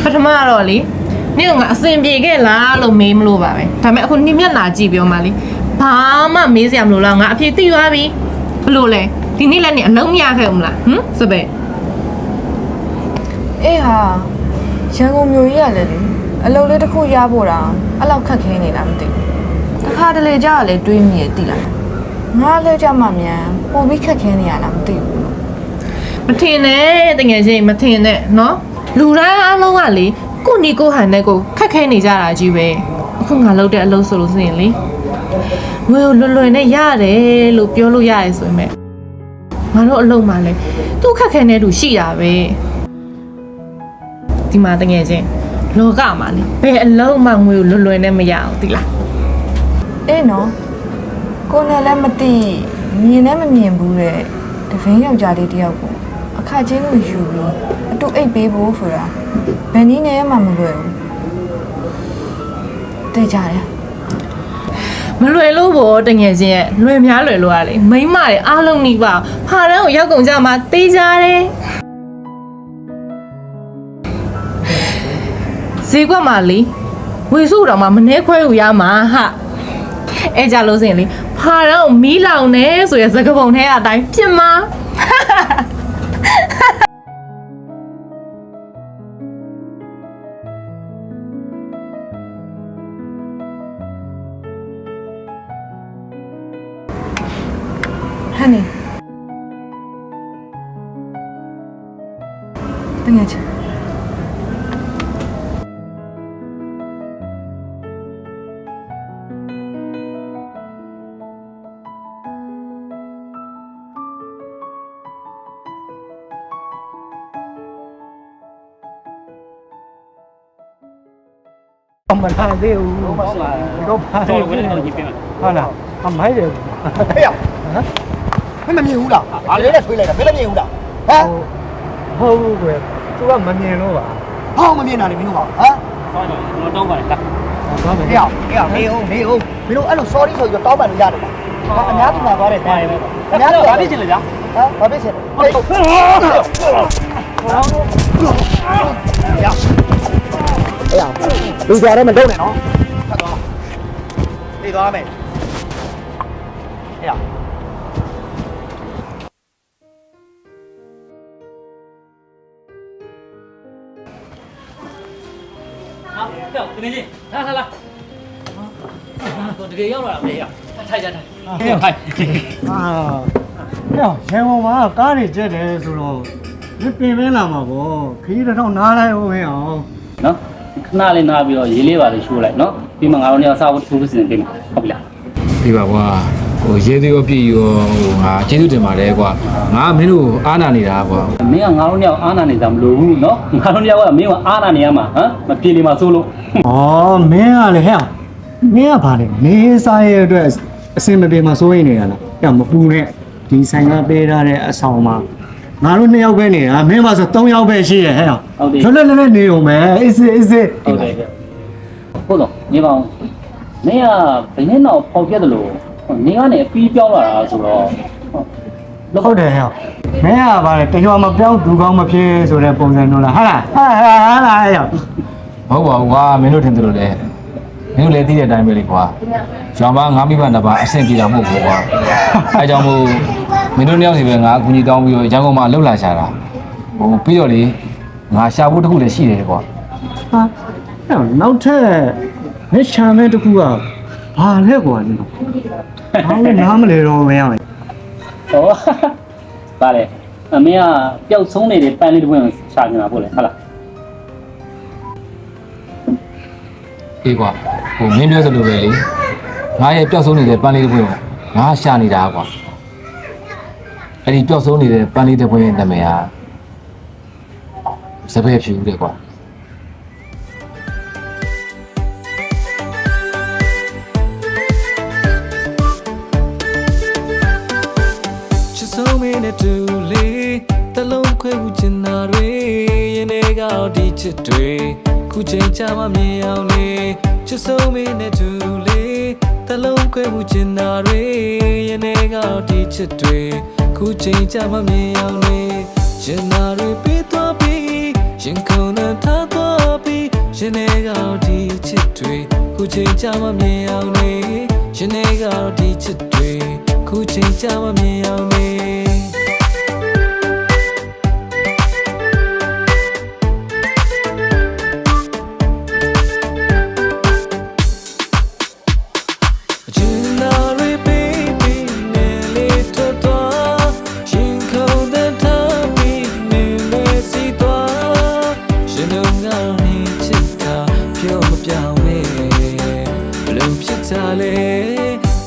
ပထမတော့လေနေ့ကငါအစင်ပြေခဲ့လားလို့မေးမလို့ပါပဲဒါပေမဲ့အခုနေ့မျက်နှာကြည့်ပြောမှလေဘာမှမေးစရာမလိုလားငါအဖြေသိသွားပြီဘလို့လဲဒီနေ့လည်းနေအလုံးမရခဲ့ဘူးမလားစပယ်အေးဟာရန်ကုန်မြို့ကြီးရလေအလုပ်လေးတစ်ခုရဖို့တာအဲ့လောက်ခက်ခဲနေလားမသိဘူးတစ်ခါတလေကြာလည်းတွေးမိရသိလားငါလည်းကြမှာမြန်ပုံပြီးခက်ခဲနေရလားမသိဘူးမထင်နဲ့တကယ်ချင်းမထင်နဲ့နော်လူတိုင်းအားလုံးကလေကိုနီကိုဟန်နဲ့ကိုခက်ခဲနေကြတာကြီးပဲအခုငါလုပ်တဲ့အလုပ်ဆိုလို့ဆိုရင်လေငွေကိုလွယ်နဲ့ရတယ်လို့ပြောလို့ရတယ်ဆိုရင်မဲ့ငါတို့အလုပ်မှလည်းသူ့ခက်ခဲနေတူရှိတာပဲဒီမှာတကယ်ချင်းလောကမှာလေဘယ်အလုပ်မှငွေကိုလွယ်နဲ့မရအောင်သိလားအေးနော်ကိုယ်နဲ့လည်းမသိမြင်လည်းမမြင်ဘူးတဲ့တပင်းယောက်ျားလေးတယောက်ကိုအခါချင်းကိုယူပြီးအတူအိတ်ပေးဖို့ဆိုတာဘယ်နည်းနဲ့မှမလွယ်ဘူးသိကြတယ်မလွယ်လို့ဘောတကယ်ချင်းရဲ့လွယ်များလွယ်လို့ရလေမိမတွေအားလုံးနီးပါဖာတန်းကိုရောက်ကုန်ကြမှာသိကြတယ်ဈေးကွက်မှာလေဝေစုတော်မှာမနှဲခွဲယူရမှာဟာအဲကြလို့စင်လေဖာတန်းကိုမီးလောင်နေဆိုရစကပုံထဲအတိုင်းပြင်းမှာHoney. Tengah je. Mình hai tiêu có hai tiêu hay là mấy điều thấy không mấy làm nhiều đâu lấy là thuê lại là mấy làm nhiều đâu hả hô về chú ba mình nhiều luôn à không mà nhiều nào thì mình không hả nó đâu phải đặt thấy không hiểu mình đâu anh đâu sorry rồi tao bạn ra được anh nhát mà có để này anh nhát rồi biết gì là hả có biết gì thấy không bây giờ đây mình đâu này nó đi đó mày thấy không Tụi mình đi, la. Còn cái yếu là để à? Thay. thấy không xem không má cá thì chết đấy rồi biết bên bên làm mà bố khí nó đâu ná lại không hiểu nó na lên na bây giờ dễ lấy show lại nó vì mà ngáo này sao thu cái gì đấy không biết đi vào qua dễ tiêu pi chế度တင်ပါတယ်ကွာငါမင်းတို့အားနာနေတာကွာမင်းကငါတို့ညောင်အားနာနေကြမလို့ဘူးနော်ငါတို့ညောင်ကမင်းကအားနာနေရမှာဟမ်မပြေနေမှာစိုးလို့ဩမင်းကလေဟဲ့မင်းကဘာလဲမင်းစားရဲ့အတွက်အစင်မပြေမှာစိုးရင်နေရလားဟဲ့မပူနဲ့ဒီဆိုင်ကပေးထားတဲ့အဆောင်မှာငါတို့2ယောက်ပဲနေတာမင်းမဆို3ယောက်ပဲရှိရဲ့ဟဲ့ဟုတ်တယ်လွတ်လွတ်နေုံပဲအေးစေးဟုတ်တယ်ဟုတ်တော့ညီကောင်မင်းကဘယ်နဲ့တော့ပေါက်ပြတ်တယ်လို့နေကနေပြီးပြောင်းလာတာဆိုတော့ဟုတ်တယ်ဟဲ့မင်းကဗါလေတရွာမပြောင်းဒူကောင်းမဖြစ်ဆိုတဲ့ပုံစံမျိုးလားဟာလားဟဲ့မဟုတ်ပါဘူးကွာမင်းတို့ထင်တယ်လို့လေမင်းတို့လည်းသိတဲ့အတိုင်းပဲလေကွာရွာမှာငါမိဘနှစ်ပါးအဆင်ပြေတာမဟုတ်ဘူးကွာအဲကြောင့်မို့မင်းတို့နှစ်ယောက်စီပဲငါအကူကြီးတောင်းပြီးတော့ရန်ကုန်မှာလှုပ်လာရှာတာပြီးတော့လေငါရှာဖို့တခုလည်းရှိတယ်ကွာဟာနောက်ထပ်မင်းရှာမဲ့တခုကဘာလဲကွာနင်ဘာလဲနားမလဲတော့မရဘူးဟောဗါလေအမေကပျောက်ဆုံးနေတဲ့ပန်းလေးတစ်ပွင့်ရှာနေတာပို့လေဟုတ်လားအေးကွာမင်းပြောသလိုပဲလေငါရဲ့ပျောက်ဆုံးနေတဲ့ပန်းလေးတစ်ပွင့်ကိုငါရှာနေတာကွာအဲ့ဒီပျောက်ဆုံးနေတဲ့ပန်းလေးတစ်ပွင့်ရဲ့နာမည်ဟာစပယ်ဖြူတဲ့ကွာဆုံးမင်းနဲ့တူလေးတလုံးခွဲမှုချင်တာတွေရင်ထဲကဒီချစ်တွေခုချိန်ချမှမြင်အောင်လေချစ်ဆုံးမင်းနဲ့တူလေးတလုံးခွဲမှုချင်တာတွေရင်ထဲကဒီချစ်တွေခုချိန်ချမှမြင်အောင်လေရင်နာတွေပေးသွားပြီးရင်ခုန်နဲ့ထားသွား ရှင်နေကတော့ဒီချစ်တွေခုချိန်ကြမမြင်အောင်နေရှင်နေကတော့ဒီချစ်တွေခုချိန်ကြမမြင်အောင်နေ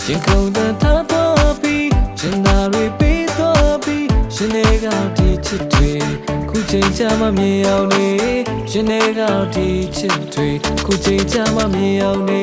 ရှင်ခုန်တဲ့ထားတော့ပြီးရှင်သာတွေပြီးတော့ပြီးရှင်နေကတော့ဒီချစ်တွေခုချိန်ကြမမြင်အောင်နေရှင်နေကတော့ဒီချစ်တွေခုချိန်ကြမမြင်အောင်နေ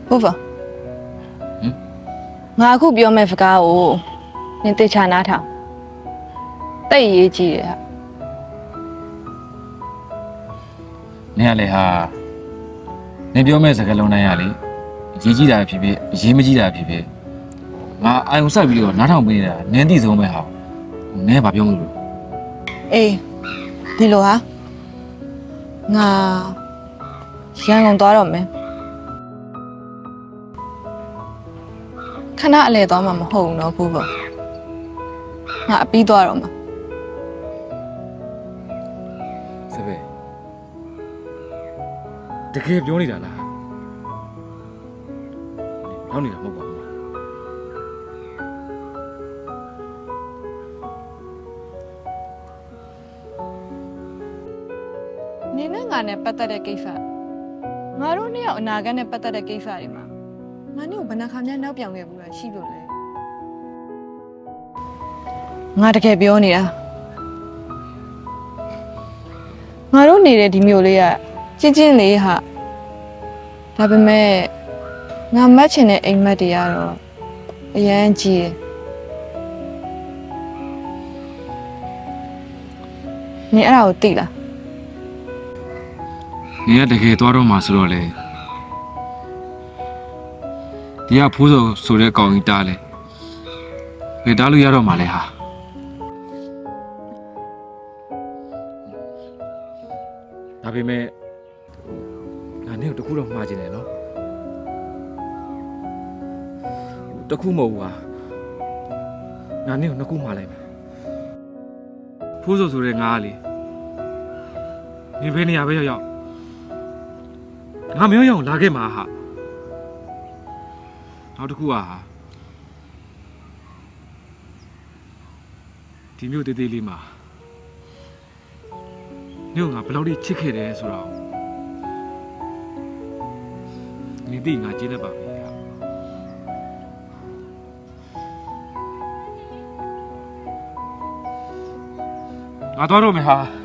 ဟုတ်ပါငါအခုပြောမယ့်စကားကိုနင်သိချာနားထောင်တိတ်ရေးကြည့်တယ်ဟာ နင်ကလေဟာနင်ပြောမဲ့စကားလုံးတိုင်းရလေအရေးကြီးတာဖြစ်ဖြစ်အရေးမကြီးတာဖြစ်ဖြစ်ငါအာယုံစိုက်ပြီးတော့နားထောင်ပေးနေတာနင်သိဆုံးပဲဟာနင်ကဘာပြောမလို့ အေးဒီလိုဟာငါရန်ကုန်သွားတော့မယ်ခဏအလဲသွားမှာမဟုတ်ဘူးနော်ဘူးပေါ့ငါအပြီးသွားတော့မှာ စပယ်တကယ်ပြောနေတာလားနောက်နေတာမဟုတ်ပါဘူးနင်နဲ့ငါနဲ့ပတ်သက်တဲ့ကိစ္စငါတို့နှစ်ယောက်အနာဂတ်နဲ့ပတ်သက်တဲ့ကိစ္စတွေမှာငါနဲ့ဘယ်နှခါမှနောက်ပြောင်ခဲ့ဘူးလားရှိလို့လဲငါတကယ်ပြောနေတာငါတို့နေတဲ့ဒီမျိုးလေးကချင်းချင်းလေးဟာဒါပေမဲ့ငါမတ်ချင်တဲ့အိမ်မက်တွေကတော့အရန်ကြီးတယ်နင်အဲ့ဒါကိုသိလား နင်ကတကယ်သွားတော့မှာဆိုတော့လေဒီကဖိုးစောဆိုတဲ့ကောင်ကြီးတားလေဘယ်တားလို့ရတော့မှာလဲဟာဒါပေမဲ့ငါနင့်ကိုတခုတော့မှားခြင်းတယ်နော်တခုမဟုတ်ဘူးဟာငါနင့်ကိုနှစ်ခုမှားလိုက်မယ်ဖိုးစောဆိုတဲ့ငါကလေနင်ဘယ်နေရာပဲရောက်ငါမရောက်လာခဲ့မှာဟာနောက်တစ်ခုဟာဒီမျိုးတေးသေးလေးမှာညငါဘယ်လောက်ထိချစ်ခဲ့တယ်ဆိုတော့နင်သိငါကျင်းတတ်ပါပြီဟာငါသွားတော့မယ်ဟာ